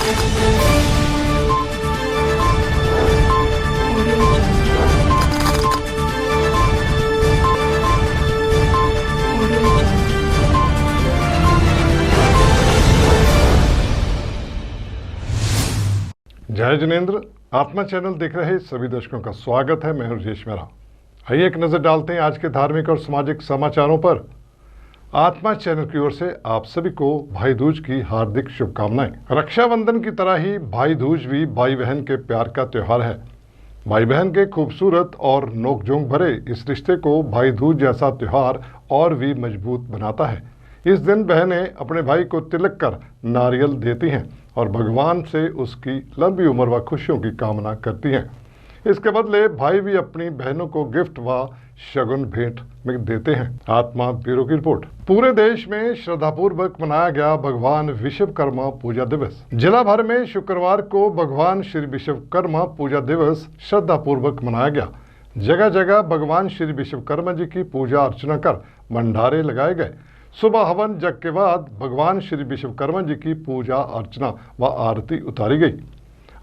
जय जिनेंद्र। आत्मा चैनल देख रहे सभी दर्शकों का स्वागत है। मैं हूं राजेश मेहरा। आइए एक नजर डालते हैं आज के धार्मिक और सामाजिक समाचारों पर। आत्मा चैनल की ओर से आप सभी को भाई दूज की हार्दिक शुभकामनाएं। रक्षाबंधन की तरह ही भाई दूज भी भाई बहन के प्यार का त्योहार है। भाई बहन के खूबसूरत और नोकझोंक भरे इस रिश्ते को भाई दूज जैसा त्योहार और भी मजबूत बनाता है। इस दिन बहनें अपने भाई को तिलक कर नारियल देती हैं और भगवान से उसकी लंबी उम्र व खुशियों की कामना करती हैं। इसके बदले भाई भी अपनी बहनों को गिफ्ट व शगुन भेंट में देते हैं। आत्मा ब्यूरो की रिपोर्ट। पूरे देश में श्रद्धापूर्वक मनाया गया भगवान विश्वकर्मा पूजा दिवस। जिला भर में शुक्रवार को भगवान श्री विश्वकर्मा पूजा दिवस श्रद्धापूर्वक मनाया गया। जगह जगह भगवान श्री विश्वकर्मा जी की पूजा अर्चना कर भंडारे लगाए गए। सुबह हवन यज्ञ के बाद भगवान श्री विश्वकर्मा जी की पूजा अर्चना व आरती उतारी गई।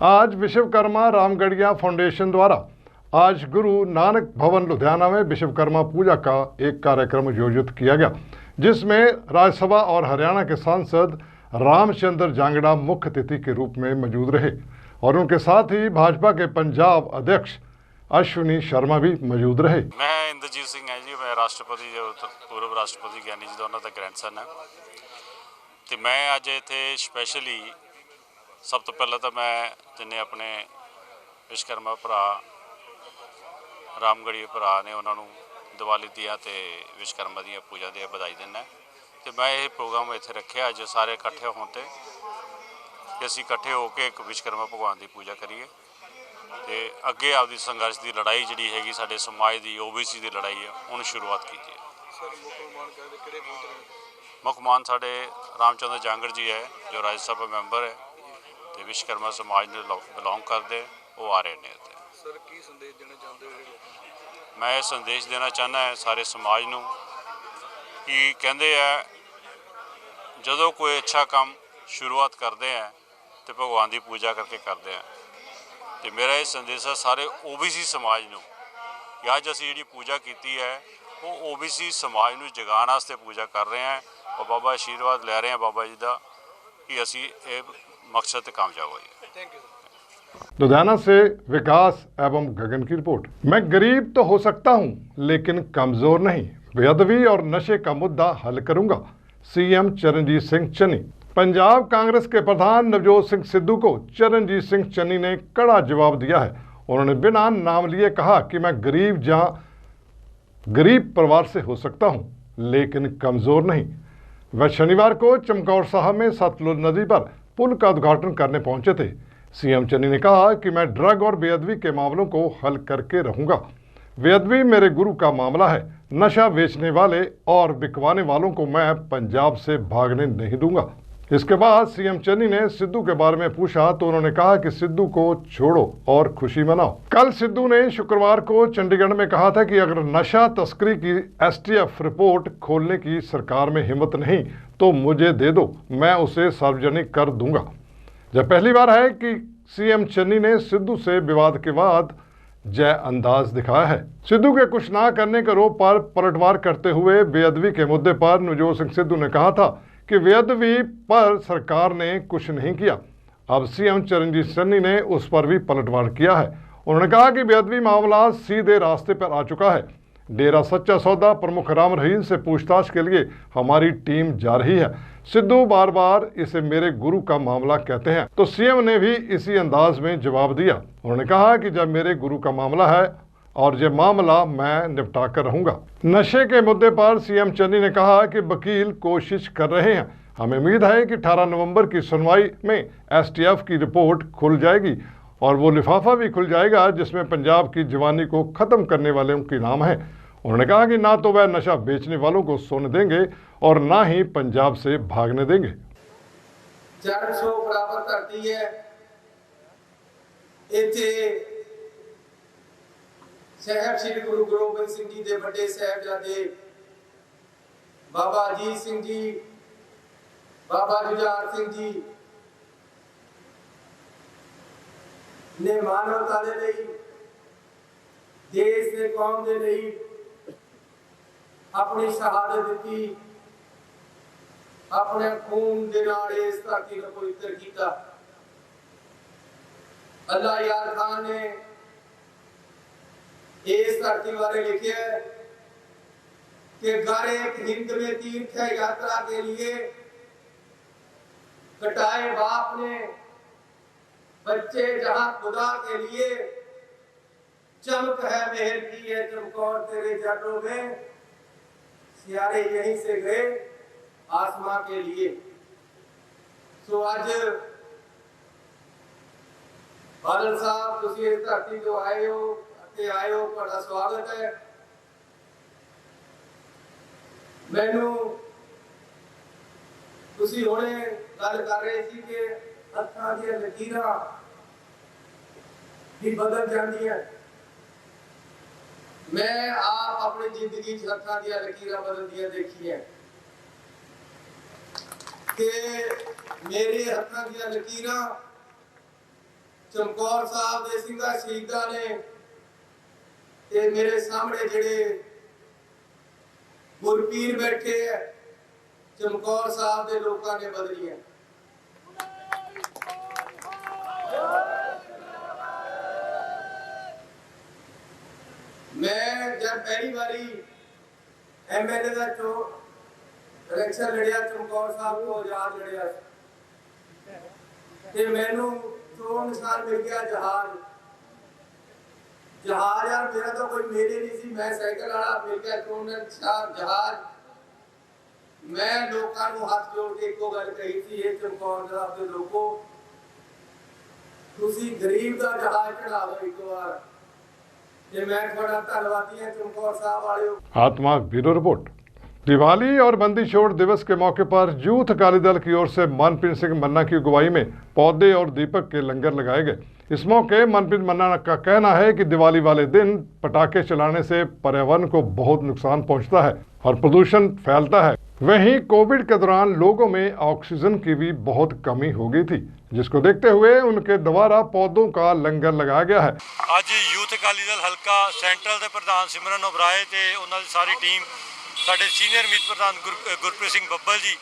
आज विश्वकर्मा रामगढ़िया फाउंडेशन द्वारा आज गुरु नानक भवन लुधियाना में विश्वकर्मा पूजा का एक कार्यक्रम आयोजित किया गया, जिसमें राज्यसभा और हरियाणा के सांसद रामचंद्र जांगड़ा मुख्य अतिथि के रूप में मौजूद रहे और उनके साथ ही भाजपा के पंजाब अध्यक्ष अश्विनी शर्मा भी मौजूद रहे। मैं इंद्रजीत सिंह है जी, मैं राष्ट्रपति जो पूर्व राष्ट्रपति ज्ञानी जी दोनों का ग्रैंडसन है। तो मैं अज इत्थे स्पैशली सब तो पहले तो मैं जिन्हें अपने विश्वकर्मा भरा रामगढ़ी भरा ने उन्होंने दिवाली दियाँ तो विश्वकर्मा दी पूजा दी बधाई देना। तो मैं ये प्रोग्राम इत्थे रखे अज सारे इकट्ठे होते कि असीं इकट्ठे होकर एक विश्वकर्मा भगवान की पूजा करिए ते अगे आपकी संघर्ष की लड़ाई जी हैगी साडे समाज की OBC की लड़ाई है उन्हें शुरुआत कीजिए। मुख मान साडे रामचंद्र जांगड़ जी है जो राज्यसभा मैंबर है तो विश्वकर्मा समाज ने बिलोंग करते वो आ रहे हैं। सर की संदेश देना चाहते हो? मैं संदेश देना चाहना है सारे समाज नूं कि कहते हैं जदों कोई अच्छा काम शुरुआत करते हैं तो भगवान की पूजा करके करते हैं। तो मेरा ये संदेश है सारे OBC समाज नूं कि अज असीं जी पूजा की है वो OBC समाज नूं जगाउण वास्ते पूजा कर रहे हैं और बाबा आशीर्वाद लै रहे हैं बाबा जी का कि असीं ये मकसद कामयाब होइए। Thank you. लुधियाना से विकास एवं गगन की रिपोर्ट। मैं गरीब तो हो सकता हूं लेकिन कमजोर नहीं, बेअदबी और नशे का मुद्दा हल करूंगा, CM चरणजीत सिंह चन्नी। पंजाब कांग्रेस के प्रधान नवजोत सिंह सिद्धू को चरणजीत सिंह चन्नी ने कड़ा जवाब दिया है। उन्होंने बिना नाम लिए कहा कि मैं गरीब परिवार से हो सकता हूं लेकिन कमजोर नहीं। वह शनिवार को चमकौर साहब में सतलुज नदी पर पुल का उद्घाटन करने पहुंचे थे। CM चन्नी ने कहा कि मैं ड्रग और बेअदबी के मामलों को हल करके रहूंगा। बेअदबी मेरे गुरु का मामला है। नशा बेचने वाले और बिकवाने वालों को मैं पंजाब से भागने नहीं दूंगा। इसके बाद CM चन्नी ने सिद्धू के बारे में पूछा तो उन्होंने कहा कि सिद्धू को छोड़ो और खुशी मनाओ। कल सिद्धू ने शुक्रवार को चंडीगढ़ में कहा था कि अगर नशा तस्करी की STF रिपोर्ट खोलने की सरकार में हिम्मत नहीं तो मुझे दे दो, मैं उसे सार्वजनिक कर दूंगा। यह पहली बार है कि CM चन्नी ने सिद्धू से विवाद के बाद जय अंदाज दिखाया है। सिद्धू के कुछ ना करने के आरोप पर पलटवार करते हुए बेअदबी के मुद्दे पर नवजोत सिंह सिद्धू ने कहा था कि बेअदबी पर सरकार ने कुछ नहीं किया। अब CM चरणजीत चन्नी ने उस पर भी पलटवार किया है। उन्होंने कहा कि बेअदबी मामला सीधे रास्ते पर आ चुका है। डेरा सच्चा सौदा प्रमुख राम रहीम से पूछताछ के लिए हमारी टीम जा रही है। सिद्धू बार बार इसे मेरे गुरु का मामला कहते हैं तो CM ने भी इसी अंदाज में जवाब दिया। उन्होंने कहा कि जब मेरे गुरु का मामला है और ये मामला मैं निपटा कर रहूंगा। नशे के मुद्दे पर CM चन्नी ने कहा कि वकील कोशिश कर रहे हैं। हमें उम्मीद है कि 18 नवंबर की सुनवाई में STF की रिपोर्ट खुल जाएगी और वो लिफाफा भी खुल जाएगा जिसमें पंजाब की जवानी को खत्म करने वालों के नाम है। उन्होंने कहा कि ना तो वह नशा बेचने वालों को सोने देंगे और ना ही पंजाब से भागने देंगे। जड़ सो बराबर धरती है। इत्थे साहब श्री गुरु गोबिंद सिंह जी के बड़े साहबजादे बाबा अजीत सिंह जी, बाबा जुझार सिंह जी, ने मानवता दे लई, देश ते कौम दे लई अपनी शहादत दी, अपने खून दे नाल इस धरती को पवित्र किया। अल्लाह यार खान ने इस धरती बारे लिखे कि घर एक हिंद में तीर्थ है यात्रा के लिए, कटाए बाप ने बच्चे जहां खुदा के लिए, चमक है मेहर की है चमकौर तेरे जटों में, सियारे यहीं से गए आसमां के लिए। सो आज बादल साहब तुसी इस धरती तो आए हो, बड़ा स्वागत है। मैनू तुसी हुणे गल कर रहे सी कि हत्थां दी लकीरां भी बदल जांदियां। मैं आप अपनी जिंदगी च हत्थां दी लकीरां बदलदियां देखियां कि मेरे हत्थां दी लकीरां चमकौर साहब दे सिंघा शहीदां ने ते मेरे सामने जिहड़े गुरपीर बैठे है चमकौर साहब दे लोकां ने बदलियां। मैं जब पहली बारी एमएलए का इलेक्शन लड़िया चमकौर साहब को आजाद लड़िया ते मैनू चोन निशान मिल गया जहाज यार मेरा तो कोई मेले नहीं सी, मैं साइकिल वाला मिल गया चोन निशान जहाज। मैं लोगों को हाथ जोड़ के एको गल कही थी, ये चमकौर साहब के लोगों तुसी गरीब का जहाज चढ़ा दो एक बार। आत्मा ब्यूरो रिपोर्ट। दिवाली और बंदी छोड़ दिवस के मौके पर यूथ अकाली दल की ओर से मनप्रीत सिंह मन्ना की अगुवाई में पौधे और दीपक के लंगर लगाए गए। इस मौके मनप्रीत मन्ना का कहना है कि दिवाली वाले दिन पटाखे चलाने से पर्यावरण को बहुत नुकसान पहुंचता है और प्रदूषण फैलता है। वहीं कोविड के दौरान लोगों में ऑक्सीजन की भी बहुत कमी हो गई थी, जिसको देखते हुए उनके द्वारा पौधों का लंगर लगाया गया है। आज यूथ अकाली दल हल्का सेंट्रल के प्रधान सिमरन ओबराए ते उन्होंने सारी टीम, साडे सीनियर मीत प्रधान गुरप्रीत सिंह बब्बल जी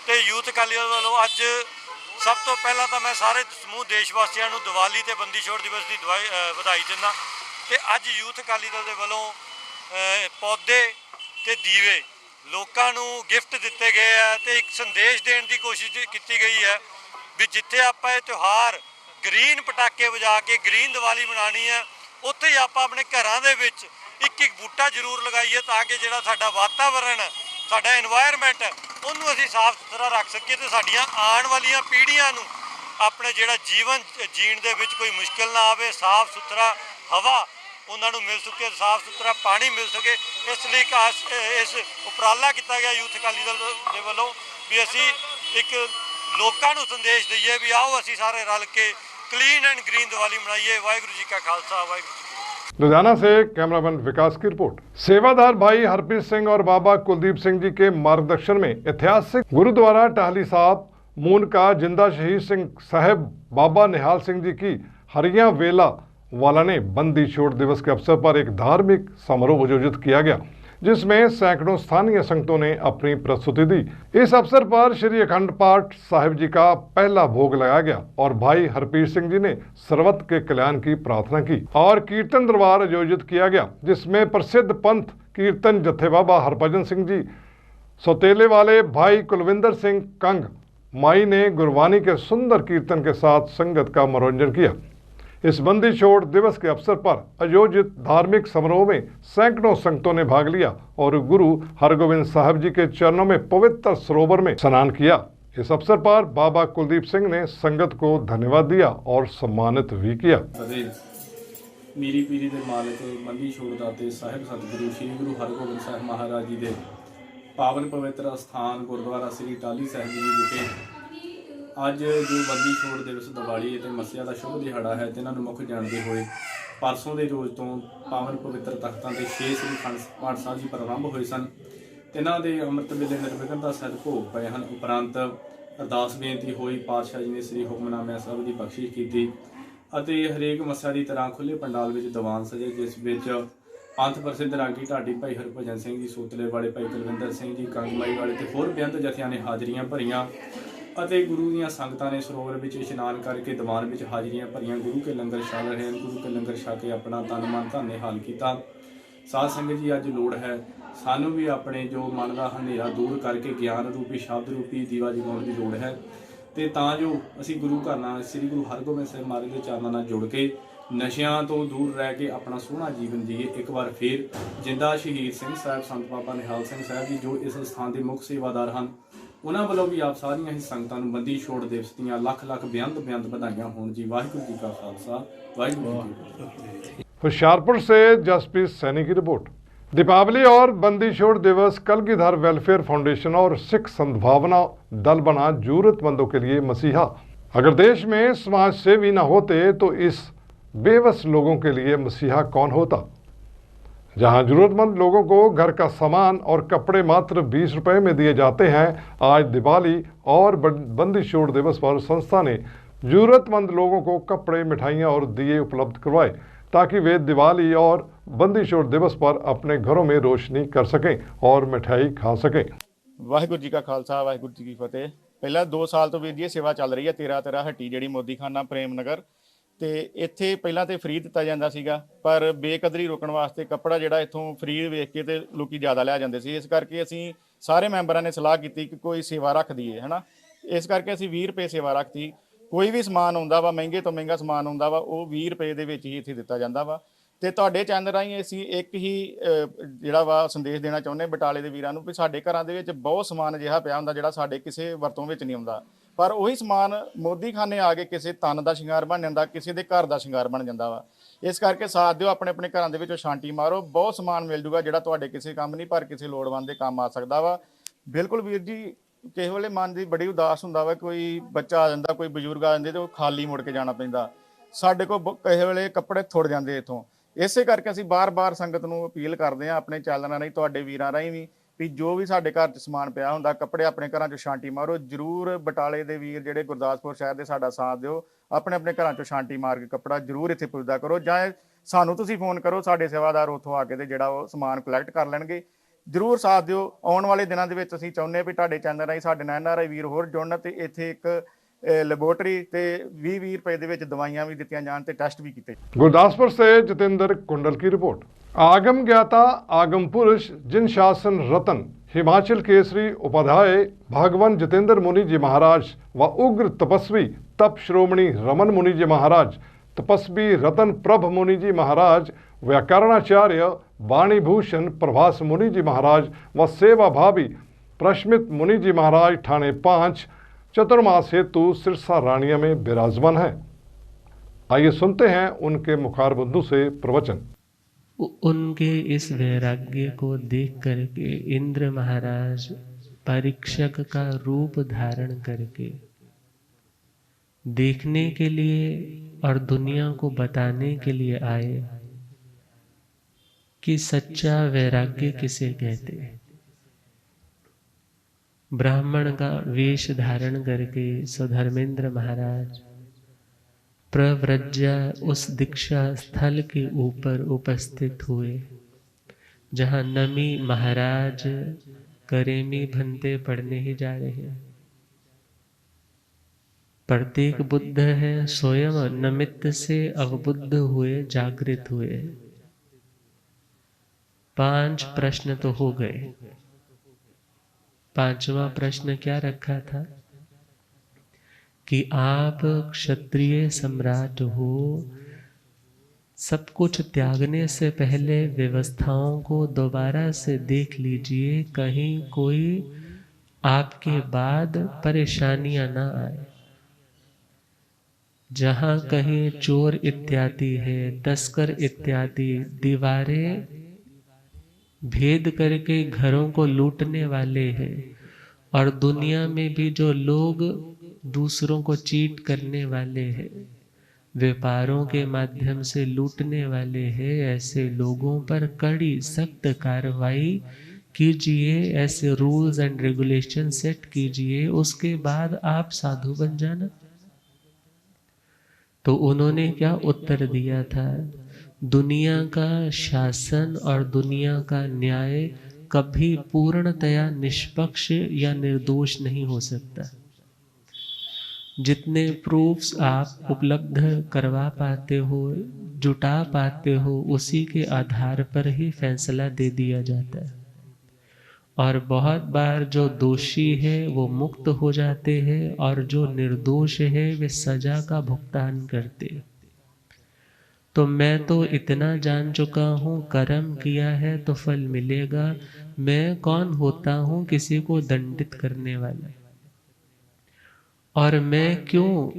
ते यूथ अकाली दल वालों अज सब तो पहला तो मैं सारे समूह देशवासियों को दिवाली ते बंदी छोड़ दिवस की बधाई दिना। ते अज यूथ अकाली दल के वालों पौधे ते दीवे लोगों को गिफ्ट दिते गए हैं ते एक संदेश देने की कोशिश की गई है भी जिथे आप त्यौहार ग्रीन पटाखे बजा के ग्रीन दिवाली मनानी है, उत्थे ही आप अपने घरों के एक बूटा जरूर लगाइए ताकि जो साडा वातावरण है, साडा एनवायरनमेंट है, उन्होंने असीं साफ सुथरा रख सकीए ते साडियां आने वाली पीढ़ियां नूं अपने जिहड़ा जीवन जीण दे विच कोई मुश्किल ना आवे, साफ सुथरा हवा उन्होंने मिल सके, साफ सुथरा पानी मिल सके। इसलिए इस उपराला किया गया यूथ अकाली दल के वालों भी असी एक लोगों को संदेश दईए भी आओ असी सारे रल के क्लीन एंड ग्रीन दिवाली मनाइए। वाहिगुरू जी का खालसा, वाहिगुरू जी। लुधियाना से कैमरामैन विकास की रिपोर्ट। सेवादार भाई हरप्रीत सिंह और बाबा कुलदीप सिंह जी के मार्गदर्शन में ऐतिहासिक गुरुद्वारा टाहली साहब मून का जिंदा शहीद सिंह साहब बाबा निहाल सिंह जी की हरिया वेला वाला ने बंदी छोड़ दिवस के अवसर पर एक धार्मिक समारोह आयोजित किया गया, जिसमें सैकड़ों स्थानीय संगतों ने अपनी प्रस्तुति दी। इस अवसर पर श्री अखंड पाठ साहिब जी का पहला भोग लगाया गया और भाई हरप्रीत सिंह जी ने सर्वत्र के कल्याण की प्रार्थना की और कीर्तन दरबार आयोजित किया गया, जिसमें प्रसिद्ध पंथ कीर्तन जत्थे बाबा हरभजन सिंह जी, सौतेले वाले भाई कुलविंदर सिंह कंग माई ने गुरबानी के सुंदर कीर्तन के साथ संगत का मनोरंजन किया। इस बंदी छोड़ दिवस के अवसर पर आयोजित धार्मिक समारोह में सैकड़ों संगतों ने भाग लिया और गुरु हरगोविंद साहब जी के चरणों में पवित्र सरोवर में स्नान किया। इस अवसर पर बाबा कुलदीप सिंह ने संगत को धन्यवाद दिया और सम्मानित भी किया। मेरी पीढ़ी के मालिक बंदी छोड़ दाते साहिब सतगुरु श्री गुरु हरगोबिंद साहब महाराज जी के पावन पवित्र स्थान गुरुद्वारा श्री टाहली साहब जी विखे अज जो बंदी छोड़ दिवस दिवाली ते मस्सिया का शुभ दिहाड़ा है, तिन्हां नूं मुख जानते हुए परसों के रोज़ तो पावन पवित्र तख्तां ते 6 श्री अखंड पाठ साहिब जी प्रारंभ हुए सन। तिन्हां दे अमृत वेले निर्विघनता सहित भोग पए हन। उपरंत अरदास बेनती होई, पातशाह जी ने श्री हुक्मनामा साहिब की बख्शिश की। ਅਤੇ ਹਰੇਕ ਮੱਸਿਆ ਦੀ ਤਰ੍ਹਾਂ ਖੁੱਲ੍ਹੇ ਪੰਡਾਲ ਵਿੱਚ ਦੀਵਾਨ ਸਜੇ, ਜਿਸ ਵਿੱਚ ਪੰਥ ਪ੍ਰਸਿੱਧ ਰਾਗੀ ਢਾਡੀ ਭਾਈ ਹਰਭਜਨ ਸਿੰਘ ਜੀ ਸੂਤਲੇ ਵਾਲੇ, ਭਾਈ ਕੁਲਵਿੰਦਰ ਸਿੰਘ ਜੀ ਕੰਗਮਾਈ ਵਾਲੇ ਤੇ ਹੋਰ ਬੇਅੰਤ ਜਥਿਆਂ ਨੇ ਹਾਜ਼ਰੀਆਂ ਭਰੀਆਂ ਅਤੇ ਗੁਰੂ ਦੀਆਂ ਸੰਗਤਾਂ ਨੇ ਸਰੋਵਰ ਵਿੱਚ ਇਸ਼ਨਾਨ ਕਰਕੇ ਦੀਵਾਨ ਵਿੱਚ ਹਾਜ਼ਰੀਆਂ ਭਰੀਆਂ। ਗੁਰੂ ਕੇ ਲੰਗਰ ਛਕ ਰਹੇ ਹਨ। ਗੁਰੂ ਕੇ ਲੰਗਰ ਛਕ ਕੇ ਆਪਣਾ ਤਨ ਮਨ ਧਨ ਹਾਲ ਕੀਤਾ। ਸਾਧ ਸੰਗਤ ਜੀ, ਅੱਜ ਲੋੜ ਹੈ ਸਾਨੂੰ ਵੀ ਆਪਣੇ ਜੋ ਮਨ ਦਾ ਹਨੇਰਾ ਦੂਰ ਕਰਕੇ ਗਿਆਨ ਰੂਪੀ ਸ਼ਬਦ ਰੂਪੀ ਦੀਵਾ ਜਗਾਉਣ ਦੀ ਲੋੜ ਹੈ, ਤੇ ਤਾਂ ਜੋ ਅਸੀਂ ਗੁਰੂ ਘਰ ਨਾਲ ਸ੍ਰੀ ਗੁਰੂ ਹਰਗੋਬਿੰਦ ਸਾਹਿਬ ਮਹਾਰਾਜ ਦੇ ਚਰਨਾਂ ਨਾਲ ਜੁੜ ਕੇ ਨਸ਼ਿਆਂ ਤੋਂ ਦੂਰ ਰਹਿ ਕੇ ਆਪਣਾ ਸੋਹਣਾ ਜੀਵਨ ਜੀਏ। ਇੱਕ ਵਾਰ ਫਿਰ ਜਿੰਦਾ ਸ਼ਹੀਦ ਸਿੰਘ ਸਾਹਿਬ ਸੰਤ ਬਾਬਾ ਨਿਹਾਲ ਸਿੰਘ ਸਾਹਿਬ ਜੀ ਜੋ ਇਸ ਸਥਾਨ ਦੇ ਮੁੱਖ ਸੇਵਾਦਾਰ ਹਨ, ਉਹਨਾਂ ਵੱਲੋਂ ਵੀ ਆਪ ਸਾਰੀਆਂ ਹੀ ਸੰਗਤਾਂ ਨੂੰ ਬੰਦੀ ਛੋੜ ਦਿਵਸ ਦੀਆਂ ਲੱਖ ਲੱਖ ਬੇਅੰਤ ਵਧਾਈਆਂ ਹੋਣ ਜੀ। ਵਾਹਿਗੁਰੂ ਜੀ ਕਾ ਖਾਲਸਾ, ਵਾਹਿਗੁਰੂ जी की फतेह। होशियारपुर से जसप्रीत सैनी की रिपोर्ट। दीपावली और बंदी छोड़ दिवस कलगीधर वेलफेयर फाउंडेशन और सिख सद्भावना दल बना जरूरतमंदों के लिए मसीहा। अगर देश में समाज सेवी न होते तो इस बेबस लोगों के लिए मसीहा कौन होता। जहां जरूरतमंद लोगों को घर का सामान और कपड़े मात्र 20 रुपए में दिए जाते हैं, आज दिवाली और बंदी छोड़ दिवस पर संस्था ने जरूरतमंद लोगों को कपड़े, मिठाइयाँ और दिए उपलब्ध करवाए ताकि वे दिवाली और बंदी छोड़ दिवस पर अपने घरों में रोशनी कर सकें और मिठाई खा सकें। वाहिगुरू जी का खालसा, वाहिगुरू जी की फतेह। पहला 2 साल तो ਵੀਰ ਜੀ ਸੇਵਾ ਚੱਲ ਰਹੀ ਹੈ 13 ਹੱਟੀ ਜਿਹੜੀ ਮੋਦੀ ਖਾਨਾ ਪ੍ਰੇਮ ਨਗਰ ਤੇ ਇੱਥੇ ਪਹਿਲਾਂ ਤੇ ਫ੍ਰੀ ਦਿੱਤਾ ਜਾਂਦਾ ਸੀਗਾ, ਪਰ ਬੇਕਦਰੀ ਰੋਕਣ ਵਾਸਤੇ ਕੱਪੜਾ ਜਿਹੜਾ ਇੱਥੋਂ ਫ੍ਰੀ ਵੇਖ ਕੇ ਤੇ ਲੋਕੀ ਜ਼ਿਆਦਾ ਲੈ ਜਾਂਦੇ ਸੀ। ਇਸ ਕਰਕੇ ਅਸੀਂ ਸਾਰੇ ਮੈਂਬਰਾਂ ਨੇ ਸਲਾਹ ਕੀਤੀ ਕਿ ਕੋਈ ਸੇਵਾ ਰੱਖ ਦਈਏ, ਹਨਾ। ਇਸ ਕਰਕੇ ਅਸੀਂ 20 ਰੁਪਏ ਸੇਵਾ ਰੱਖਤੀ। ਕੋਈ ਵੀ ਸਮਾਨ ਆਉਂਦਾ ਵਾ, ਮਹਿੰਗੇ ਤੋਂ ਮਹਿੰਗਾ ਸਮਾਨ ਆਉਂਦਾ ਵਾ, ਉਹ 20 ਰੁਪਏ ਦੇ ਵਿੱਚ ਹੀ ਇੱਥੇ ਦਿੱਤਾ ਜਾਂਦਾ ਵਾ। ਤੇ ਤੁਹਾਡੇ ਚੈਨਲ ਰਾਹੀਂ ਅਸੀਂ ਇੱਕ ਹੀ ਜਿਹੜਾ ਵਾ ਸੰਦੇਸ਼ ਦੇਣਾ ਚਾਹੁੰਦੇ ਬਟਾਲੇ ਦੇ ਵੀਰਾਂ ਨੂੰ ਵੀ ਸਾਡੇ ਘਰਾਂ ਦੇ ਵਿੱਚ ਬਹੁਤ ਸਮਾਨ ਅਜਿਹਾ ਪਿਆ ਹੁੰਦਾ ਜਿਹੜਾ ਸਾਡੇ ਕਿਸੇ ਵਰਤੋਂ ਵਿੱਚ ਨਹੀਂ ਆਉਂਦਾ, ਪਰ ਉਹੀ ਸਮਾਨ ਮੋਦੀ ਖਾਨੇ ਆ ਕੇ ਕਿਸੇ ਤਨ ਦਾ ਸ਼ਿੰਗਾਰ ਬਣ ਜਾਂਦਾ, ਕਿਸੇ ਦੇ ਘਰ ਦਾ ਸ਼ਿੰਗਾਰ ਬਣ ਜਾਂਦਾ ਵਾ। ਇਸ ਕਰਕੇ ਸਾਥ ਦਿਓ, ਆਪਣੇ ਆਪਣੇ ਘਰਾਂ ਦੇ ਵਿੱਚੋਂ ਸ਼ਾਂਤੀ ਮਾਰੋ। ਬਹੁਤ ਸਮਾਨ ਮਿਲ ਜੂਗਾ ਜਿਹੜਾ ਤੁਹਾਡੇ ਕਿਸੇ ਕੰਮ ਨਹੀਂ ਪਰ ਕਿਸੇ ਲੋੜਵੰਦ ਦੇ ਕੰਮ ਆ ਸਕਦਾ ਵਾ। ਬਿਲਕੁਲ ਵੀਰ ਜੀ, ਕਿਸੇ ਵੇਲੇ ਮਨ ਦੀ ਬੜੀ ਉਦਾਸ ਹੁੰਦਾ ਵਾ, ਕੋਈ ਬੱਚਾ ਆ ਜਾਂਦਾ, ਕੋਈ ਬਜ਼ੁਰਗ ਆ ਜਾਂਦੇ ਤੇ ਉਹ ਖਾਲੀ ਮੁੜ ਕੇ ਜਾਣਾ ਪੈਂਦਾ। ਸਾਡੇ ਕੋਲ ਕਿਸੇ ਵੇਲੇ ਕੱਪੜੇ ਥੁੜ ਜਾਂਦੇ ਇੱਥੋਂ। ਇਸੇ ਕਰਕੇ ਅਸੀਂ ਬਾਰ-ਬਾਰ ਸੰਗਤ ਨੂੰ ਅਪੀਲ ਕਰਦੇ ਹਾਂ, ਆਪਣੇ ਚੈਨਲਾਂ ਰਾਹੀਂ, ਤੁਹਾਡੇ ਵੀਰਾਂ ਰਾਹੀਂ ਵੀ ਜੋ ਵੀ ਸਾਡੇ ਘਰ 'ਚ ਸਮਾਨ ਪਿਆ ਹੁੰਦਾ, ਕੱਪੜੇ ਆਪਣੇ ਘਰਾਂ 'ਚੋਂ ਸ਼ਾਂਤੀ ਮਾਰੋ। ਜ਼ਰੂਰ ਬਟਾਲੇ ਦੇ ਵੀਰ ਜਿਹੜੇ ਗੁਰਦਾਸਪੁਰ ਸ਼ਹਿਰ ਦੇ ਸਾਡਾ ਸਾਥ ਦਿਓ, ਆਪਣੇ ਆਪਣੇ ਘਰਾਂ 'ਚੋਂ ਸ਼ਾਂਤੀ ਮਾਰ ਕੇ ਕੱਪੜਾ ਜ਼ਰੂਰ ਇੱਥੇ ਪੁੱਜਦਾ ਕਰੋ, ਜਾਂ ਸਾਨੂੰ ਤੁਸੀਂ ਫੋਨ ਕਰੋ, ਸਾਡੇ ਸੇਵਾਦਾਰ ਉੱਥੋਂ ਆ ਕੇ ਤੇ ਜਿਹੜਾ ਉਹ ਸਮਾਨ ਕਲੈਕਟ ਕਰ ਲੈਣਗੇ। ਜ਼ਰੂਰ ਸਾਥ ਦਿਓ। ਆਉਣ ਵਾਲੇ ਦਿਨਾਂ ਦੇ ਵਿੱਚ ਅਸੀਂ ਚਾਹੁੰਦੇ ਵੀ ਤੁਹਾਡੇ ਚੈਨਲ ਰਾਹੀਂ ਸਾਡੇ ਨਾਲ NRI ਵੀਰ ਹੋਰ ਜੁੜਨ ਤੇ ਇੱਥੇ ਇੱਕ ਲੈਬੋਰਟਰੀ ਤੇ 20 ਰੁਪਏ ਦੇ ਵਿੱਚ ਦਵਾਈਆਂ ਵੀ ਦਿੱਤੀਆਂ ਜਾਣ ਤੇ ਟੈਸਟ भी ਕੀਤੇ। गुरदासपुर से जितेंद्र कुंडल की रिपोर्ट। आगम ज्ञाता आगम पुरुष जिन शासन रतन हिमाचल केसरी उपाध्याय भगवान जितेंद्र मुनि जी महाराज व उग्र तपस्वी तप श्रोमणी रमन मुनि जी महाराज, तपस्वी रतन प्रभ मुनि जी महाराज, व्याकरणाचार्य वाणीभूषण प्रभास मुनि जी महाराज व सेवा भावी प्रश्मित मुनि जी महाराज ठाणे 5 चतुर्मास हेतु सिरसा रानिया में विराजमान है। आइए सुनते हैं उनके मुखारबंदों से प्रवचन। उनके इस वैराग्य को देख करके इंद्र महाराज परीक्षक का रूप धारण करके देखने के लिए और दुनिया को बताने के लिए आए कि सच्चा वैराग्य किसे कहते हैं। ब्राह्मण का वेश धारण करके सधर्मेंद्र महाराज प्रव्रज्या उस दीक्षा स्थल के ऊपर उपस्थित हुए जहाँ नमी महाराज करेमी भंते पढ़ने ही जा रहे हैं। प्रत्येक बुद्ध है स्वयं नमित्त से अवबुद्ध हुए, जागृत हुए। 5 प्रश्न तो हो गए। 5वां प्रश्न क्या रखा था कि आप क्षत्रिय सम्राट हो, सब कुछ त्यागने से पहले व्यवस्थाओं को दोबारा से देख लीजिए, कहीं कोई आपके बाद परेशानियां ना आए। जहाँ कहीं चोर इत्यादि है, तस्कर इत्यादि दीवारें भेद करके घरों को लूटने वाले हैं, और दुनिया में भी जो लोग दूसरों को चीट करने वाले हैं, व्यापारों के माध्यम से लूटने वाले हैं, ऐसे लोगों पर कड़ी सख्त कार्रवाई कीजिए, ऐसे रूल्स एंड रेगुलेशन सेट कीजिए, उसके बाद आप साधु बन जाना। तो उन्होंने क्या उत्तर दिया था, दुनिया का शासन और दुनिया का न्याय कभी पूर्णतया निष्पक्ष या निर्दोष नहीं हो सकता। जितने प्रूफ्स आप उपलब्ध करवा पाते हो, जुटा पाते हो, उसी के आधार पर ही फैसला दे दिया जाता है। और बहुत बार जो दोषी है वो मुक्त हो जाते हैं और जो निर्दोष है वे सजा का भुगतान करते। तो मैं तो इतना जान चुका हूँ, कर्म किया है तो फल मिलेगा। मैं कौन होता हूँ किसी को दंडित करने वाला? और मैं क्यों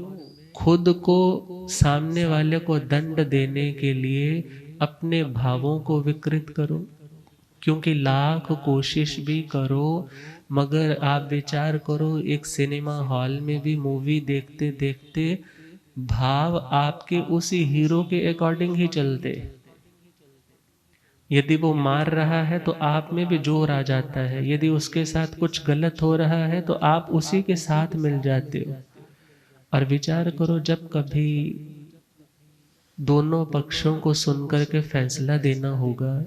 खुद को सामने वाले को दंड देने के लिए अपने भावों को विकृत करूं? क्योंकि लाख कोशिश भी करो, मगर आप विचार करो, एक सिनेमा हॉल में भी मूवी देखते देखते भाव आपके उसी हीरो के अकॉर्डिंग ही चलते। यदि वो मार रहा है तो आप में भी जोर आ जाता है, यदि उसके साथ कुछ गलत हो रहा है तो आप उसी के साथ मिल जाते हो। और विचार करो, जब कभी दोनों पक्षों को सुनकर के फैसला देना होगा,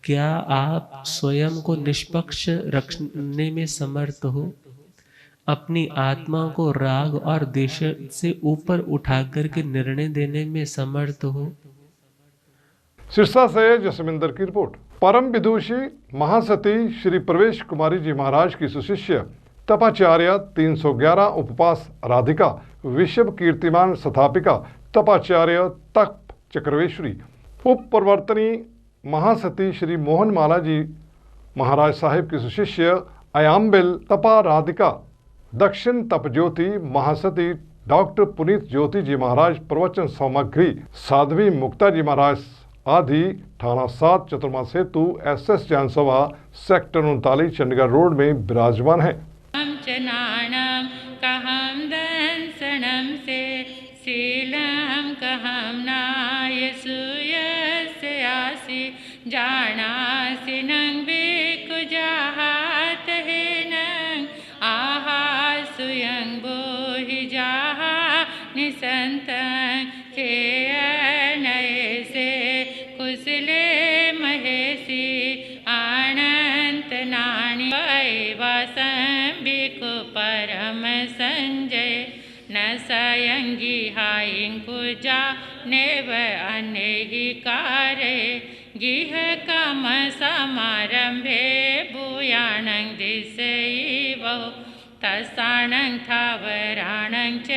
क्या आप स्वयं को निष्पक्ष रखने में समर्थ हो? अपनी आत्मा को राग और द्वेष से ऊपर उठाकर के निर्णय देने में समर्थ हो? सिरसा से जसविंदर की रिपोर्ट। परम विदुषी महासती श्री प्रवेश कुमारी जी महाराज की सुशिष्य तपाचार्य 311 उपवास राधिका विश्व कीर्तिमान स्थापिका तपाचार्य तप चक्रवेश्वरी उप प्रवर्तनी महासती श्री मोहन माला जी महाराज साहिब की सुशिष्य अयाम्बिल तपा राधिका दक्षिण तप ज्योति महासती डॉक्टर पुनीत ज्योति जी महाराज प्रवचन सामग्री साध्वी मुक्ता जी महाराज आदि थाना 7 चतुर्मा सेतु SS जैन सभा सेक्टर 39 चंडीगढ़ रोड में विराजमान है। कहम दंसनम से शीलम कहम नायसुयस्यासि जानासि नंग बिकुजाहात हे नंग आहा सुयंग बोहि जाहा निसंतं के नये से कुशले महेशी अनंत नानी वासं बिकु परम संजय न सयंगी हाइं कुजा नेव अनेहि कारे गिह कम समारंभे भूयाणं दिशई बहु तसाणं थावराणं च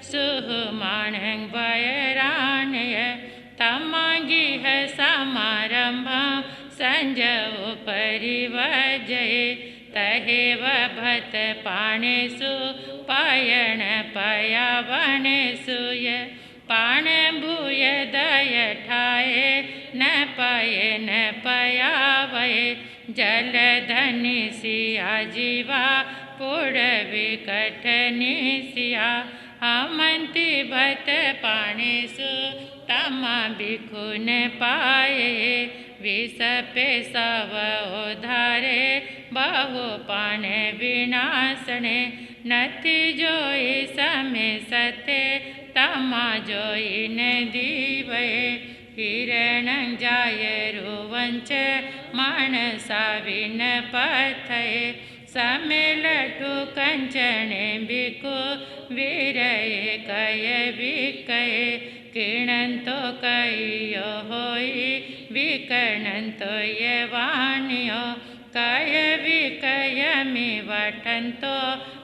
सुहमाणं वयराणय तमागिह समारंभं संजो परिवजये तहेव भत पाणेषु पायण पयावणेषु य पाण भूय दय ठाये न पये न पयावये जलधनि सिया जीवा पुर विकटनि सिया हमंति भत पाणेषु तमा भिखुन पाये विसपे सव उधारे बहु पाण विनाशने नथि जोई समय सते तमा जोई न दीवये हिरण जाय रुवंच मानसा विन पथये समेलटु कंचने बिकु वीरये कय विकये किणंतो कयो होई विकणंतो ये वाणियो कय विकय में वठंतो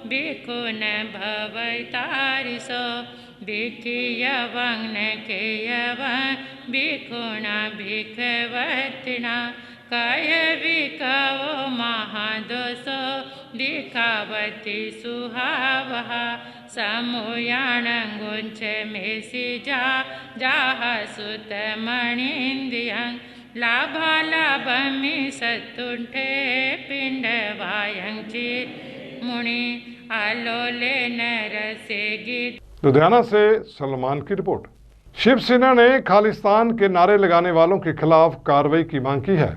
बिकुन भवतारिसो बिखिय वंग केयव बिकुणा भिखवतिना कय विकवो महादोषो दिखावती सुहावहा समूयाणंगुंच मेसी जा जाह सुत मणिंदियं लाभा लाभमि सत्तुंठे पिंड वायंची मुनि आलोले नरसे गीत। लुधियाना से सलमान की रिपोर्ट। शिवसेना ने खालिस्तान के नारे लगाने वालों के खिलाफ कार्रवाई की मांग की है।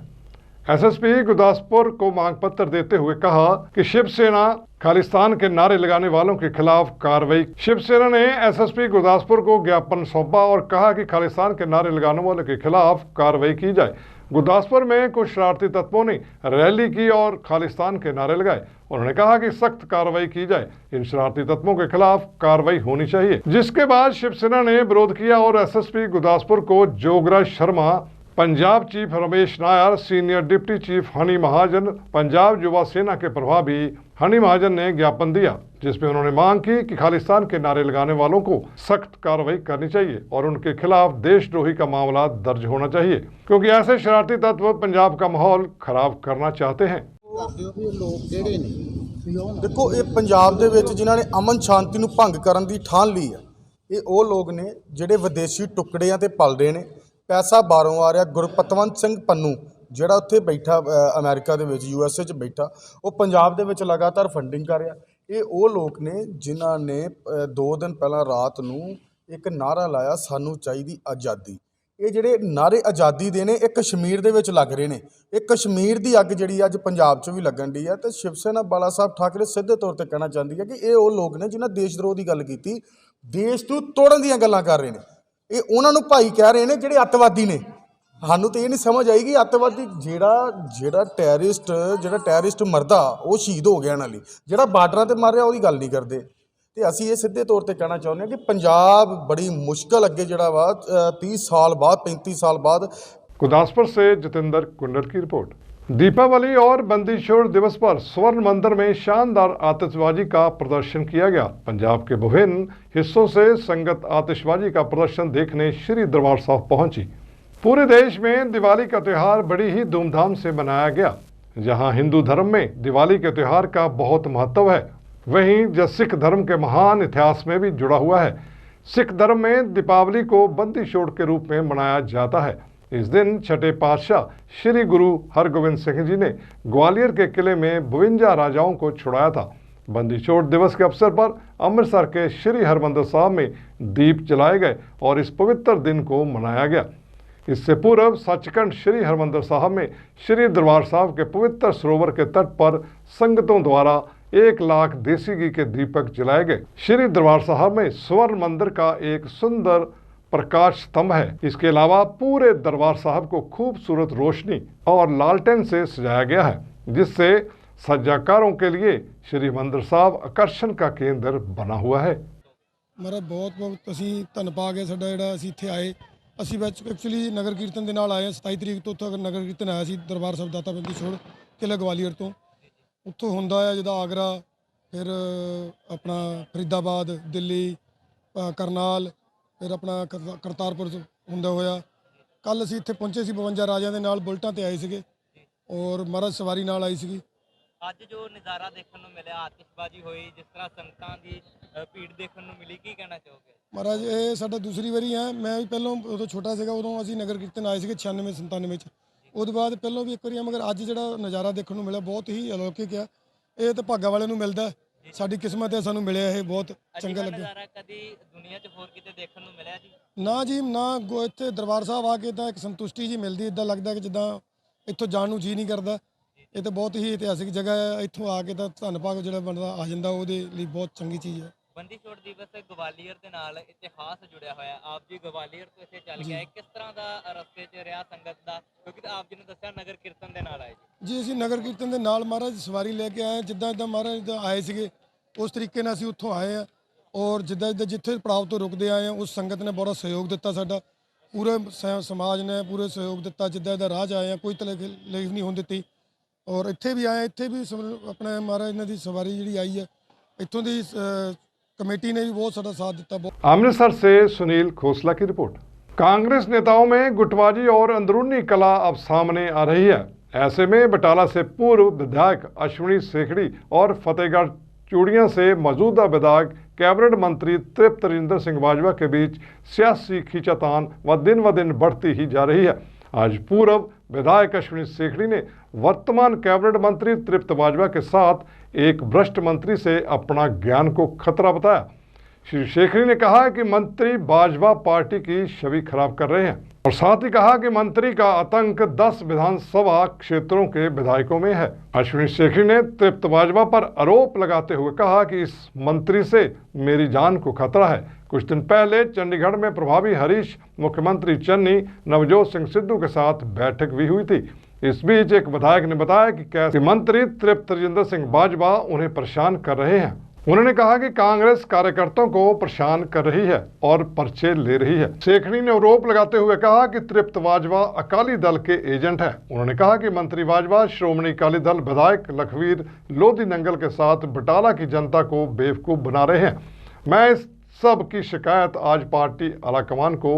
एसएसपी गुरदासपुर को मांग पत्र देते हुए कहा कि शिवसेना खालिस्तान के नारे लगाने वालों के खिलाफ कार्रवाई। शिवसेना ने एसएसपी गुरदासपुर को ज्ञापन सौंपा और कहा कि खालिस्तान के नारे लगाने वालों के खिलाफ कार्रवाई की जाए। गुरदासपुर में कुछ शरारती तत्वों ने रैली की और खालिस्तान के नारे लगाए। उन्होंने कहा कि सख्त कार्रवाई की जाए, इन शरारती तत्वों के खिलाफ कार्रवाई होनी चाहिए। जिसके बाद शिवसेना ने विरोध किया और एसएसपी गुरदासपुर को Jograj Sharma, Punjab chief Ramesh Nair, senior deputy chief Honey Mahajan, Punjab Yuva Sena के प्रभारी हनी महाजन ने ज्ञापन दिया, जिसमें उन्होंने मांग की कि खालिस्तान के नारे लगाने वालों को सख्त कार्रवाई करनी चाहिए और उनके खिलाफ देशद्रोही का मामला दर्ज होना चाहिए, क्योंकि ऐसे शरारती तत्व पंजाब का माहौल खराब करना चाहते हैं। देखो, ये पंजाब ਦੇ ਵਿੱਚ ਜਿਨ੍ਹਾਂ ਨੇ ਅਮਨ ਸ਼ਾਂਤੀ ਨੂੰ ਭੰਗ ਕਰਨ ਦੀ ਠਾਣ ਲਈ ਹੈ, ਇਹ ਉਹ ਲੋਕ ਨੇ ਜਿਹੜੇ ਵਿਦੇਸ਼ੀ ਟੁਕੜਿਆਂ ਤੇ ਪਲ ਰਹੇ ਨੇ। ਪੈਸਾ ਬਾਹਰੋਂ ਆ ਰਿਹਾ। ਗੁਰਪਤਵੰਤ ਸਿੰਘ ਪੰਨੂ ਜਿਹੜਾ ਉੱਥੇ ਬੈਠਾ ਅਮਰੀਕਾ ਦੇ ਵਿੱਚ USA 'ਚ ਬੈਠਾ, ਉਹ ਪੰਜਾਬ ਦੇ ਵਿੱਚ ਲਗਾਤਾਰ ਫੰਡਿੰਗ ਕਰ ਰਿਹਾ। ਇਹ ਉਹ ਲੋਕ ਨੇ ਜਿਨ੍ਹਾਂ ਨੇ 2 ਦਿਨ ਪਹਿਲਾਂ ਰਾਤ ਨੂੰ ਇੱਕ ਨਾਰਾ ਲਾਇਆ, ਸਾਨੂੰ ਚਾਹੀਦੀ ਆਜ਼ਾਦੀ। ਇਹ ਜਿਹੜੇ ਨਾਰੇ ਆਜ਼ਾਦੀ ਦੇ ਨੇ, ਇਹ ਕਸ਼ਮੀਰ ਦੇ ਵਿੱਚ ਲੱਗ ਰਹੇ ਨੇ। ਇਹ ਕਸ਼ਮੀਰ ਦੀ ਅੱਗ ਜਿਹੜੀ ਅੱਜ ਪੰਜਾਬ 'ਚ ਵੀ ਲੱਗਣ ਦੀ ਹੈ। ਤੇ ਸ਼ਿਵ ਸੈਨਾ ਬਾਲਾ ਸਾਹਿਬ ਠਾਕਰੇ ਸਿੱਧੇ ਤੌਰ ਤੇ ਕਹਿਣਾ ਚਾਹੁੰਦੀ ਹੈ ਕਿ ਇਹ ਉਹ ਲੋਕ ਨੇ ਜਿਨ੍ਹਾਂ ਦੇਸ਼ ਦਰੋਹ ਦੀ ਗੱਲ ਕੀਤੀ, ਦੇਸ਼ ਨੂੰ ਤੋੜਨ ਦੀਆਂ ਗੱਲਾਂ ਕਰ ਰਹੇ ਨੇ। ਇਹ ਉਹਨਾਂ ਨੂੰ ਭਾਈ ਕਹਿ ਰਹੇ ਨੇ ਜਿਹੜੇ ਅੱਤਵਾਦੀ ਨੇ। ਸਾਨੂੰ ਤਾਂ ਇਹ ਨਹੀਂ ਸਮਝ ਆਏਗੀ ਅੱਤਵਾਦੀ ਜਿਹੜਾ ਟੈਰਰਿਸਟ ਮਰਦਾ ਉਹ ਸ਼ਹੀਦ ਹੋ ਗਿਆ ਨਾਲ ਹੀ, ਜਿਹੜਾ ਬਾਰਡਰਾਂ ਤੇ ਮਰ ਰਿਹਾ ਉਹਦੀ ਗੱਲ ਨਹੀਂ ਕਰਦੇ। ਤੇ ਅਸੀਂ ਇਹ ਸਿੱਧੇ ਤੌਰ ਤੇ ਕਹਿਣਾ ਚਾਹੁੰਦੇ ਹਾਂ ਕਿ ਪੰਜਾਬ ਬੜੀ ਮੁਸ਼ਕਲ ਅੱਗੇ ਜਿਹੜਾ ਵਾ 30 ਸਾਲ ਬਾਅਦ 35 साल बाद। गुरदासपुर से जितेंद्र कुंडर की रिपोर्ट। दीपावली और बंदी छोड़ दिवस पर स्वर्ण मंदिर में शानदार आतिशबाजी का प्रदर्शन किया गया। पंजाब के विभिन्न हिस्सों से संगत आतिशबाजी का प्रदर्शन देखने श्री दरबार साहिब पहुंची। पूरे देश में दिवाली का त्यौहार बड़ी ही धूमधाम से मनाया गया। जहां हिंदू धर्म में दिवाली के त्यौहार का बहुत महत्व है, वहीं जो सिख धर्म के महान इतिहास में भी जुड़ा हुआ है। सिख धर्म में दीपावली को बंदी छोड़ के रूप में मनाया जाता है। इस दिन छठे पातशाह श्री गुरु हरगोबिंद सिंह जी ने ग्वालियर के किले में 52 राजाओं को छुड़ाया था। बंदी छोड़ दिवस के अवसर पर अमृतसर के श्री हरमंदिर साहिब में दीप जलाए गए और इस पवित्र दिन को मनाया गया। इससे पूर्व सचखंड श्री हरमंदिर साहिब में श्री दरबार साहिब के पवित्र सरोवर के तट पर संगतों द्वारा 1 लाख देसी घी के दीपक जलाए गए। श्री दरबार साहिब में स्वर्ण मंदिर का एक सुंदर प्रकाश स्तंभ है। इसके अलावा पूरे दरबार साहिब को खूबसूरत रोशनी और लालटेन से सजाया गया है, जिससे सज्जाकारों के लिए श्री मंदिर साहिब आकर्षण का केंद्र बना हुआ है। मेरा बहुत असी धन पा गए साडा जिहड़ा असी इत्थे आए। असी एक्चुअली नगर कीर्तन के नाल आए। 27 तरीक तो उत्थों नगर कीर्तन आया सी दरबार साहिब दाता बंदी छोड़ किला ग्वालियर तो। उत्थों हुंदा है जिदा आगरा, फिर अपना फरीदाबाद, दिल्ली, करनाल, फिर अपना करतारपुर हुंदा होया। कल असी इत्थे पहुंचे सी 52 राजियां दे नाल बुलटां ते आए सीगे और महाराज सवारी नाल आई सीगी। ਅੱਜ ਜੋ ਨਜ਼ਾਰਾ ਦੇਖਣ ਨੂੰ ਮਿਲਿਆ, ਆਤਿਸ਼ਬਾਜ਼ੀ ਹੋਈ, ਜਿਸ ਤਰ੍ਹਾਂ ਸੰਗਤਾਂ ਦੀ ਭੀੜ ਦੇਖਣ ਨੂੰ ਮਿਲੀ, ਕੀ ਕਹਿਣਾ ਚਾਹੋਗੇ? महाराज ये साडा दूसरी वारी है। मैं भी पहलों उदों छोटा सीगा, उदों असीं नगर कीर्तन आए सीगे 96 97 च। ਉਹਦੇ ਬਾਅਦ ਪਹਿਲਾਂ ਵੀ ਇੱਕ ਵਾਰੀ ਆ, ਮਗਰ ਅੱਜ ਜਿਹੜਾ ਨਜ਼ਾਰਾ ਦੇਖਣ ਨੂੰ ਮਿਲਿਆ ਬਹੁਤ ਹੀ ਅਲੌਕਿਕ ਆ। ਇਹ ਤਾਂ ਭਾਗਾਂ ਵਾਲਿਆਂ ਨੂੰ ਮਿਲਦਾ, ਸਾਡੀ ਕਿਸਮਤ ਹੈ ਸਾਨੂੰ ਮਿਲਿਆ, ਇਹ ਬਹੁਤ ਚੰਗਾ ਲੱਗਿਆ। ਨਜ਼ਾਰਾ ਕਦੀ ਦੁਨੀਆ 'ਚ ਹੋਰ ਕਿਤੇ ਦੇਖਣ ਨੂੰ ਮਿਲਿਆ ਜੀ? ਨਾ ਜੀ ਨਾ, ਇੱਥੇ ਦਰਬਾਰ ਸਾਹਿਬ ਆ ਕੇ ਤਾਂ ਇੱਕ ਸੰਤੁਸ਼ਟੀ ਜੀ ਮਿਲਦੀ, ਇੱਦਾਂ ਲੱਗਦਾ ਕਿ ਜਿੱਦਾਂ ਇੱਥੋਂ ਜਾਣ ਨੂੰ ਜੀ ਨਹੀਂ ਕਰਦਾ। ਇਹ ਤਾਂ ਬਹੁਤ ਹੀ ਇਤਿਹਾਸਿਕ ਜਗ੍ਹਾ ਹੈ। ਇੱਥੋਂ ਆ ਕੇ ਤਾਂ ਧੰਨ ਭਾਗ ਜਿਹੜਾ ਬੰਦਾ ਆ ਜਾਂਦਾ, ਉਹਦੇ ਲਈ ਬਹੁਤ ਚੰਗੀ ਚੀਜ਼ ਹੈ। ਬੰਦੀ ਛੋੜ ਦਿਵਸ ਗਵਾਲੀਅਰ ਦੇ ਨਾਲ ਇਤਿਹਾਸ ਜੁੜਿਆ ਹੋਇਆ। ਆਪ ਜੀ ਗਵਾਲੀਅਰ ਤੋਂ ਇੱਥੇ ਚੱਲ ਕੇ ਆਏ, ਕਿਸ ਤਰ੍ਹਾਂ ਦਾ ਰਸਤੇ 'ਚ ਰਿਹਾ ਸੰਗਤ ਦਾ? ਕਿਉਂਕਿ ਆਪ ਜੀ ਨੇ ਦੱਸਿਆ ਨਗਰ ਕੀਰਤਨ ਦੇ ਨਾਲ ਆਏ ਜੀ। ਅਸੀਂ ਨਗਰ ਕੀਰਤਨ ਦੇ ਨਾਲ ਮਹਾਰਾਜ ਸਵਾਰੀ ਲੈ ਕੇ ਆਏ। ਜਿੱਦਾਂ ਮਹਾਰਾਜ ਦਾ ਆਏ ਸੀਗੇ ਉਸ ਤਰੀਕੇ ਨਾਲ ਅਸੀਂ ਉੱਥੋਂ ਆਏ ਹਾਂ। ਔਰ ਜਿੱਦਾਂ ਜਿੱਥੇ ਪੜਾਅ ਤੋਂ ਰੁਕਦੇ ਆਏ ਹਾਂ, ਉਸ ਸੰਗਤ ਨੇ ਬੜਾ ਸਹਿਯੋਗ ਦਿੱਤਾ। ਸਾਡਾ ਪੂਰੇ ਸਮਾਜ ਨੇ ਪੂਰੇ ਸਹਿਯੋਗ ਦਿੱਤਾ। ਜਿੱਦਾਂ ਦਾ ਰਾਹ 'ਚ ਆਏ ਹਾਂ, ਕੋਈ ਤਕਲੀਫ ਨਹੀਂ ਹੋਣ ਦਿੱਤੀ। ਔਰ ਇੱਥੇ ਵੀ ਆਏ, ਇੱਥੇ ਵੀ ਆਪਣੇ ਮਹਾਰਾਜ ਇਹਨਾਂ ਦੀ ਸਵਾਰੀ ਜਿਹੜੀ ਆਈ ਹੈ, ਇੱਥੋਂ ਦੀ कमेटी ने भी बहुत सारा साथ दिता। अमृतसर से सुनील खोसला की रिपोर्ट। कांग्रेस नेताओं में गुटबाजी और अंदरूनी कला अब सामने आ रही है। ऐसे में बटाला से पूर्व विधायक अश्विनी सेखड़ी और फतेहगढ़ चूड़ियां से मौजूदा विधायक कैबिनेट मंत्री तृप्त रजिंदर सिंह बाजवा के बीच सियासी खींचातान व दिन बढ़ती ही जा रही है। आज पूर्व विधायक अश्विनी सेखड़ी ने वर्तमान कैबिनेट मंत्री तृप्त बाजवा के साथ एक भ्रष्ट मंत्री से अपना ज्ञान को खतरा बताया। श्री शेखरी ने कहा कि मंत्री बाजवा पार्टी की छवि खराब कर रहे हैं और साथ ही कहा कि मंत्री का आतंक 10 विधानसभा क्षेत्रों के विधायकों में है। अश्विनी शेखरी ने तृप्त बाजवा पर आरोप लगाते हुए कहा कि इस मंत्री से मेरी जान को खतरा है। कुछ दिन पहले चंडीगढ़ में प्रभावी हरीश मुख्यमंत्री चन्नी नवजोत सिंह सिद्धू के साथ बैठक भी हुई थी। इस बीच एक विधायक ने बताया कि कैसे मंत्री तृप्त राजेंद्र सिंह बाजवा उन्हें परेशान कर रहे हैं। उन्होंने कहा कि कांग्रेस कार्यकर्ताओं को परेशान कर रही है और पर्चे ले रही है। शेखरी ने आरोप लगाते हुए कहा कि तृप्त बाजवा अकाली दल के एजेंट है। उन्होंने कहा कि मंत्री बाजवा श्रोमणी अकाली दल विधायक लखवीर लोधी नंगल के साथ बटाला की जनता को बेवकूफ बना रहे हैं। मैं इस सब की शिकायत आज पार्टी आलाकमान को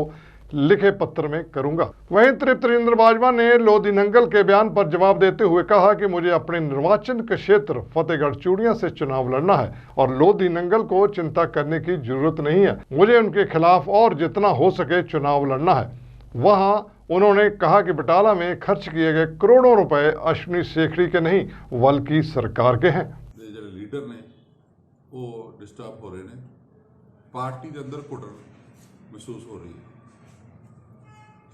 लिखे पत्र में करूंगा। वहीं तृप्त राजेंद्र बाजवा ने लोधी नंगल के बयान पर जवाब देते हुए कहा कि मुझे अपने निर्वाचन के क्षेत्र फतेहगढ़ चूड़ियां से चुनाव लड़ना है और लोधी नंगल को चिंता करने की जरूरत नहीं है। मुझे उनके खिलाफ और जितना हो सके चुनाव लड़ना है। वहां उन्होंने कहा कि बटाला में खर्च किए गए करोड़ों रुपए अश्विनी शेखरी के नहीं बल्कि सरकार के हैं। लीडर ने वो डिस्टर्ब हो रहे हैं, पार्टी के अंदर घुटन महसूस हो रही है।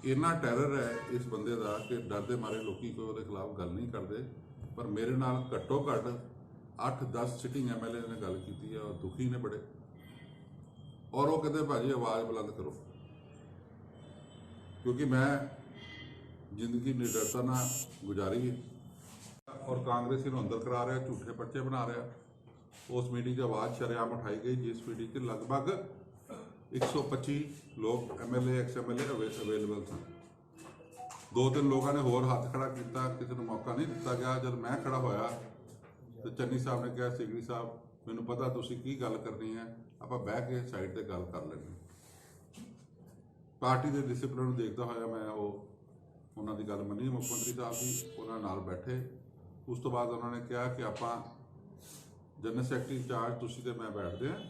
इन्ना टैरर है इस बंदे का कि डर के मारे लोग कोई उसके खिलाफ गल नहीं करते, पर मेरे नाल घट्टो घट 8-10 सिटिंग MLA ने गल की है और दुखी ने बड़े, और वो कहते भाजी आवाज़ बुलंद करो, क्योंकि मैं जिंदगी निडरता ना गुजारी है और कांग्रेसी अंदर करा रहा, झूठे पर्चे बना रहा। उस मीटिंग की आवाज़ शरेआम उठाई गई जिस मीटिंग के लगभग 125 लोग MLA ex-MLA अवेलेबल थे। 2-3 लोगों ने होर हाथ खड़ा किया, किसी को मौका नहीं दिता गया। जब मैं खड़ा होया तो चन्नी साहब ने कहा सीगरी साहब मैनू पता तुसी की गल करनी है, आप बह के साइड पर गल कर लेंगे। पार्टी के डिसिपलिन देखता होया मैं वो उन्होंने गल मनी मुख्यमंत्री साहब की, उन्होंने नाल बैठे। उस तो बाद उन्होंने कहा कि आप जनरल सैकटरी इंचार्ज तुसी ते मैं बैठते हैं,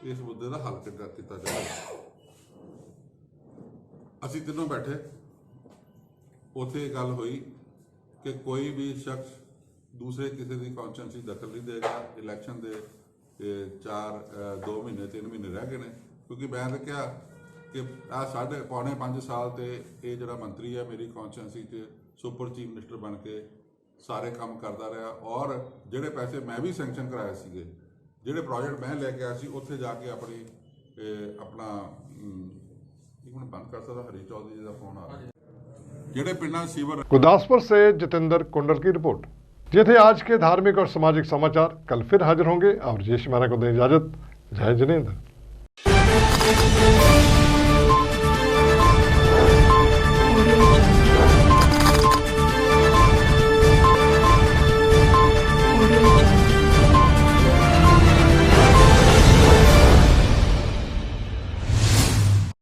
इस मुद्दे का हल किया जाए। असी तीनों बैठे, उत्थे गल हुई कि कोई भी शख्स दूसरे किसी की कॉन्स्टिट्यूएंसी दखल नहीं देगा। इलैक्शन के 2 महीने 3 महीने रह गए हैं, क्योंकि मैं तो क्या कि आ 4.5 साल से ये जो मंत्री है मेरी कॉन्स्टिट्यूएंसी सुपर चीफ मिनिस्टर बन के सारे काम करता रहा, और जोड़े पैसे मैं भी सैंक्शन कराए थे, ਜਿਹੜੇ ਪ੍ਰੋਜੈਕਟ मैं लेके आया सी ਉੱਥੇ ਜਾ ਕੇ अपना एक मिनट बंद कर सकता हरीश चौधरी जी का फोन आ रहा है ਜਿਹੜੇ ਪਿੰਡਾਂ ਸੀਵਰ। गुरदासपुर से जितेंद्र कुंडल की रिपोर्ट। ये थे आज के धार्मिक और सामाजिक समाचार। कल फिर हाजिर होंगे और जेश मारा को दें इजाजत। जय जिनेंद्र।